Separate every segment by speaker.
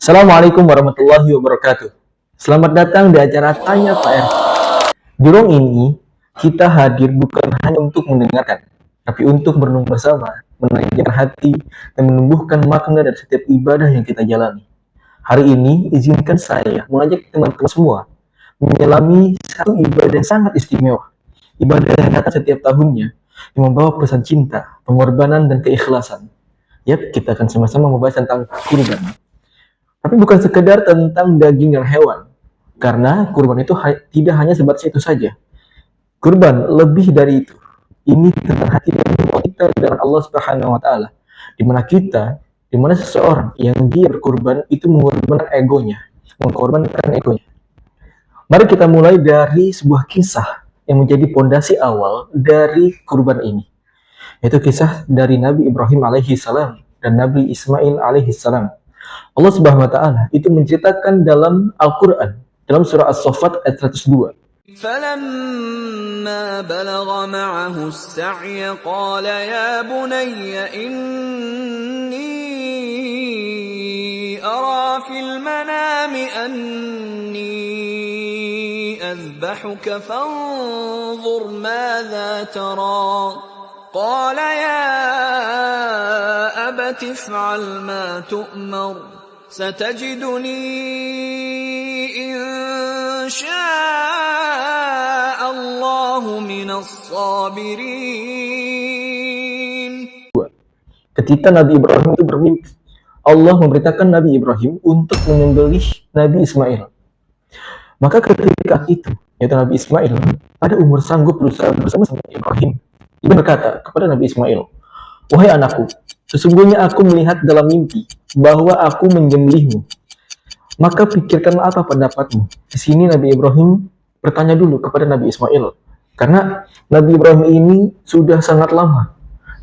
Speaker 1: Assalamualaikum warahmatullahi wabarakatuh. Selamat datang di acara Tanya Pak RT. Di ruang ini, kita hadir bukan hanya untuk mendengarkan, tapi untuk merenung bersama, menajamkan hati, dan menumbuhkan makna dari setiap ibadah yang kita jalani. Hari ini, izinkan saya mengajak teman-teman semua menyelami satu ibadah yang sangat istimewa. Ibadah yang datang setiap tahunnya, yang membawa pesan cinta, pengorbanan, dan keikhlasan. Yap, kita akan sama-sama membahas tentang kurban. Tapi bukan sekedar tentang daging dan hewan, karena kurban itu tidak hanya sebatas itu saja. Kurban lebih dari itu. Ini tentang hati dan hubungan kita dengan Allah Subhanahu wa taala. Di mana seseorang yang dia berkurban itu mengorbankan egonya. Mari kita mulai dari sebuah kisah yang menjadi pondasi awal dari kurban ini, yaitu kisah dari Nabi Ibrahim alaihi salam dan Nabi Ismail alaihi salam. Allah Subhanahu wa taala itu menceritakan dalam Al-Qur'an dalam surah As-Saffat ayat 102.
Speaker 2: فَلَمَّا بَلَغَ مَعَهُ السَّعْيَ قَالَ يَا بُنَيَّ إِنِّي أَرَى فِي الْمَنَامِ أَنِّي أَذْبَحُكَ فَانظُرْ مَاذَا تَرَى قَالَ يَا أَبَتِ افْعَلْ مَا تُؤْمَرُ سَتَجِدُنِي إِن شَاءَ اللَّهُ مِنَ الصَّابِرِينَ.
Speaker 1: Ketika Nabi Ibrahim itu bermimpi, Allah memerintahkan Nabi Ibrahim untuk menyembelih Nabi Ismail. Maka ketika itu, yaitu Nabi Ismail, pada umur sanggup berusaha bersama Nabi Ibrahim. Dia berkata kepada Nabi Ismail, "Wahai anakku, sesungguhnya aku melihat dalam mimpi bahwa aku menyembelihmu. Maka pikirkanlah apa pendapatmu." Di sini Nabi Ibrahim bertanya dulu kepada Nabi Ismail, karena Nabi Ibrahim ini sudah sangat lama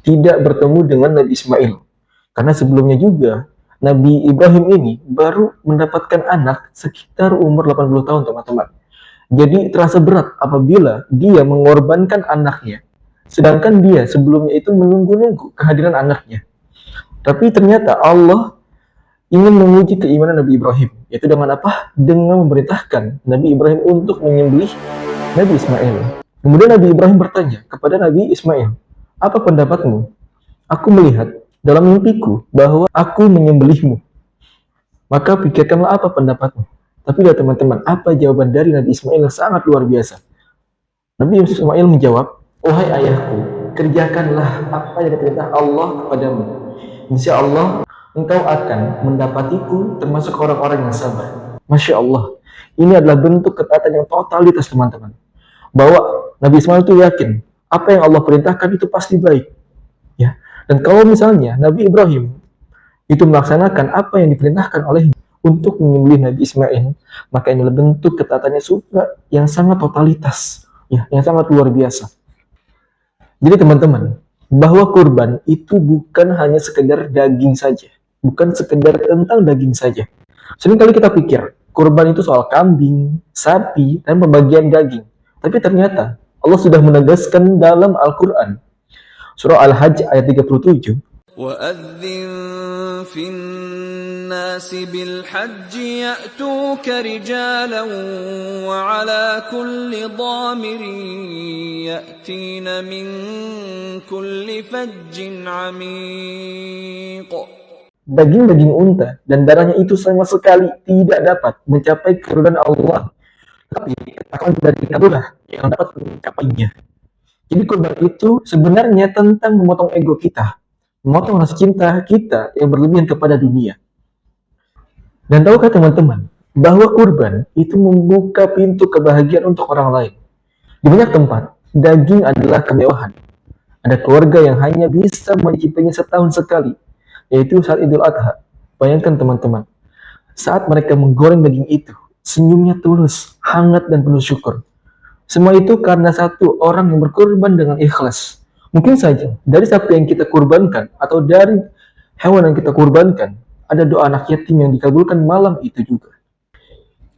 Speaker 1: tidak bertemu dengan Nabi Ismail. Karena sebelumnya juga Nabi Ibrahim ini baru mendapatkan anak sekitar umur 80 tahun, teman-teman. Jadi terasa berat apabila dia mengorbankan anaknya, sedangkan dia sebelumnya itu menunggu-nunggu kehadiran anaknya. Tapi ternyata Allah ingin menguji keimanan Nabi Ibrahim, yaitu dengan apa? Dengan memerintahkan Nabi Ibrahim untuk menyembelih Nabi Ismail. Kemudian Nabi Ibrahim bertanya kepada Nabi Ismail, "Apa pendapatmu? Aku melihat dalam mimpiku bahwa aku menyembelihmu. Maka pikirkanlah apa pendapatmu." Tapi lihat teman-teman, apa jawaban dari Nabi Ismail yang sangat luar biasa. Nabi Ismail menjawab, "Wahai ayahku, kerjakanlah apa yang diperintah Allah kepadamu. Insya Allah, engkau akan mendapatiku termasuk orang-orang yang sabar." Masya Allah, ini adalah bentuk ketaatan yang totalitas, teman-teman. Bahwa Nabi Ismail itu yakin, apa yang Allah perintahkan itu pasti baik. Ya. Dan kalau misalnya Nabi Ibrahim itu melaksanakan apa yang diperintahkan olehnya untuk menyembelih Nabi Ismail, maka inilah bentuk ketaatannya yang sangat totalitas, ya, yang sangat luar biasa. Jadi teman-teman, bahwa kurban itu bukan hanya sekedar daging saja, bukan sekedar tentang daging saja. Seringkali kita pikir kurban itu soal kambing, sapi, dan pembagian daging. Tapi ternyata Allah sudah menegaskan dalam Al-Quran, surah Al-Hajj ayat 37,
Speaker 2: وَأَذِّن فِي النَّاسِ بِالْحَجِّ يَأْتُوكَ رِجَالًا وَعَلَى كُلِّ ضَامِرٍ يَأْتِينَ مِنْ كُلِّ فَجٍّ عَمِيقٍ.
Speaker 1: Daging-daging unta dan darahnya itu sama sekali tidak dapat mencapai keridhaan Allah, tapi ketakwaan dari kita yang dapat mencapainya. Jadi kurban itu sebenarnya tentang memotong ego kita, memotong rasa cinta kita yang berlebihan kepada dunia. Dan tahukah teman-teman, bahwa kurban itu membuka pintu kebahagiaan untuk orang lain. Di banyak tempat, daging adalah kemewahan. Ada keluarga yang hanya bisa mencicipinya setahun sekali, yaitu saat Idul Adha. Bayangkan teman-teman, saat mereka menggoreng daging itu, senyumnya tulus, hangat, dan penuh syukur. Semua itu karena satu orang yang berkorban dengan ikhlas. Mungkin saja dari sapi yang kita kurbankan atau dari hewan yang kita kurbankan, ada doa anak yatim yang dikabulkan malam itu juga.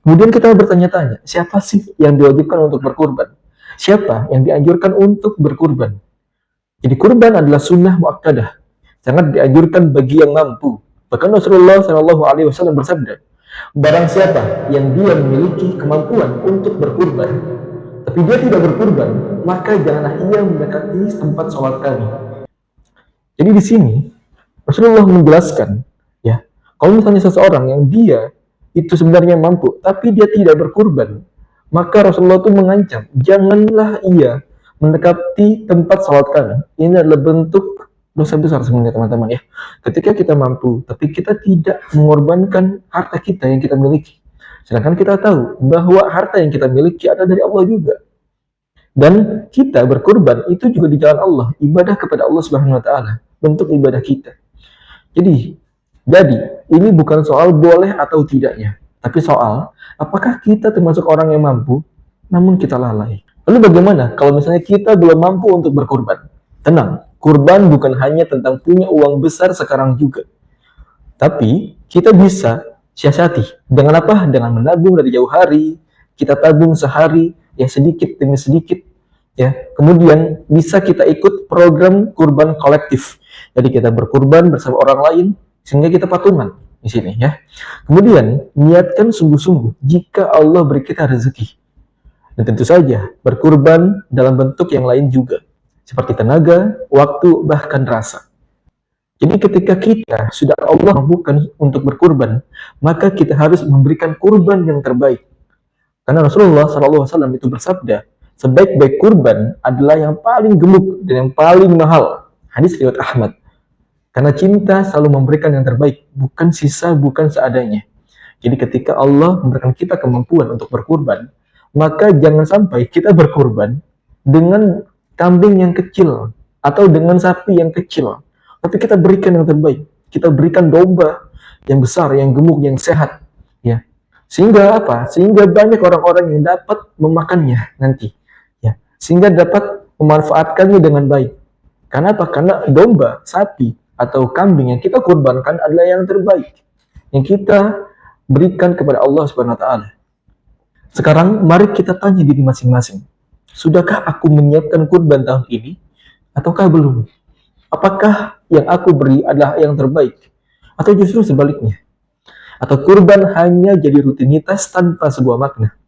Speaker 1: Kemudian kita bertanya-tanya, siapa sih yang diwajibkan untuk berkurban? Siapa yang dianjurkan untuk berkurban? Jadi kurban adalah sunnah muakkadah, sangat dianjurkan bagi yang mampu. Bahkan Rasulullah Shallallahu Alaihi Wasallam bersabda, barang siapa yang dia memiliki kemampuan untuk berkurban, tapi dia tidak berkurban, maka janganlah ia mendekati tempat sholat kami. Jadi di sini Rasulullah menjelaskan, ya, kalau misalnya seseorang yang dia itu sebenarnya mampu, tapi dia tidak berkurban, maka Rasulullah itu mengancam, janganlah ia mendekati tempat sholat kami. Ini adalah bentuk dosa besar sebenarnya teman-teman ya. Ketika kita mampu, tapi kita tidak mengorbankan harta kita yang kita miliki. Sedangkan kita tahu bahwa harta yang kita miliki adalah dari Allah juga. Dan kita berkurban itu juga di jalan Allah, ibadah kepada Allah Subhanahu wa taala, bentuk ibadah kita. Jadi ini bukan soal boleh atau tidaknya, tapi soal apakah kita termasuk orang yang mampu namun kita lalai. Lalu bagaimana kalau misalnya kita belum mampu untuk berkurban? Tenang, kurban bukan hanya tentang punya uang besar sekarang juga. Tapi kita bisa siasati dengan apa? Dengan menabung dari jauh hari. Kita tabung sehari, ya sedikit demi sedikit. Ya, kemudian bisa kita ikut program kurban kolektif. Jadi kita berkurban bersama orang lain sehingga kita patungan di sini ya. Kemudian niatkan sungguh-sungguh jika Allah beri kita rezeki. Dan tentu saja berkurban dalam bentuk yang lain juga, seperti tenaga, waktu, bahkan rasa. Jadi ketika kita sudah Allah mampukan untuk berkurban, maka kita harus memberikan kurban yang terbaik. Karena Rasulullah SAW itu bersabda, sebaik-baik kurban adalah yang paling gemuk dan yang paling mahal. Hadis riwayat Ahmad. Karena cinta selalu memberikan yang terbaik, bukan sisa, bukan seadanya. Jadi ketika Allah memberikan kita kemampuan untuk berkurban, maka jangan sampai kita berkurban dengan kambing yang kecil atau dengan sapi yang kecil, tapi kita berikan yang terbaik. Kita berikan domba yang besar, yang gemuk, yang sehat, ya. Sehingga apa? Sehingga banyak orang-orang yang dapat memakannya nanti, ya. Sehingga dapat memanfaatkannya dengan baik. Karena apa? Karena domba, sapi atau kambing yang kita kurbankan adalah yang terbaik yang kita berikan kepada Allah Subhanahu wa taala. Sekarang mari kita tanya diri masing-masing. Sudahkah aku menyiapkan kurban tahun ini ataukah belum? Apakah yang aku beri adalah yang terbaik atau justru sebaliknya? Atau kurban hanya jadi rutinitas tanpa sebuah makna?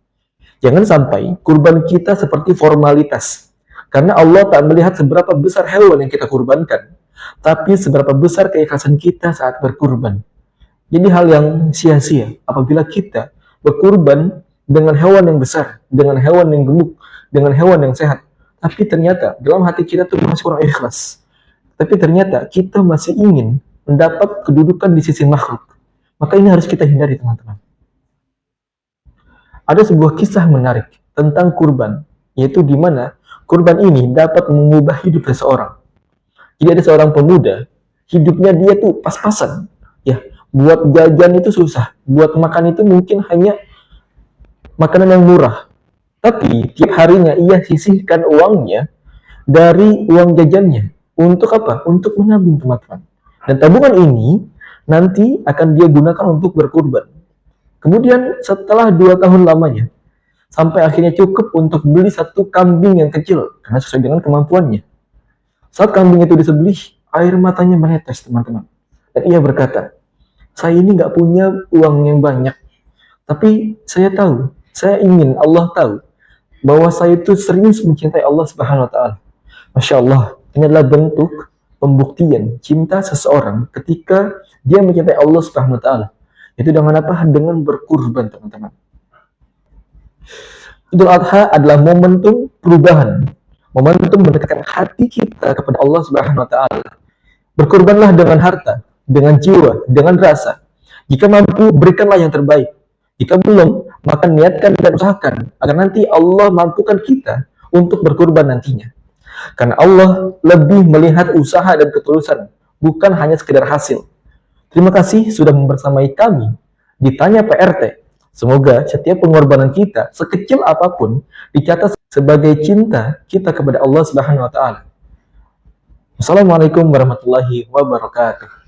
Speaker 1: Jangan sampai kurban kita seperti formalitas. Karena Allah tak melihat seberapa besar hewan yang kita kurbankan, tapi seberapa besar keikhlasan kita saat berkurban. Jadi hal yang sia-sia apabila kita berkurban dengan hewan yang besar, dengan hewan yang gemuk, dengan hewan yang sehat, tapi ternyata dalam hati kita tuh masih kurang ikhlas. Tapi ternyata kita masih ingin mendapat kedudukan di sisi makhluk. Maka ini harus kita hindari teman-teman. Ada sebuah kisah menarik tentang kurban, yaitu di mana kurban ini dapat mengubah hidup seseorang. Jadi ada seorang pemuda, hidupnya dia tuh pas-pasan, ya, buat jajan itu susah, buat makan itu mungkin hanya makanan yang murah. Tapi tiap harinya ia sisihkan uangnya dari uang jajannya. Untuk apa? Untuk menabung teman-teman. Dan tabungan ini nanti akan dia gunakan untuk berkurban. Kemudian setelah 2 tahun lamanya, sampai akhirnya cukup untuk beli 1 kambing yang kecil, karena sesuai dengan kemampuannya. Saat kambing itu disembelih, air matanya menetes teman-teman. Dan ia berkata, saya ini nggak punya uang yang banyak, tapi saya tahu, saya ingin Allah tahu bahwa saya itu serius mencintai Allah Subhanahu wa taala. Masya Allah, ini adalah bentuk pembuktian cinta seseorang ketika dia mencintai Allah Subhanahu wa taala. Itu dengan apa? Dengan berkurban, teman-teman. Idul Adha adalah momentum perubahan, momentum mendekatkan hati kita kepada Allah Subhanahu wa taala. Berkurbanlah dengan harta, dengan jiwa, dengan rasa. Jika mampu, berikanlah yang terbaik. Jika belum, maka niatkan dan usahakan agar nanti Allah mampukan kita untuk berkurban nantinya. Karena Allah lebih melihat usaha dan ketulusan, bukan hanya sekedar hasil. Terima kasih sudah membersamai kami di Tanya PRT. Semoga setiap pengorbanan kita, sekecil apapun, dicatat sebagai cinta kita kepada Allah Subhanahu wa taala. Wassalamualaikum warahmatullahi wabarakatuh.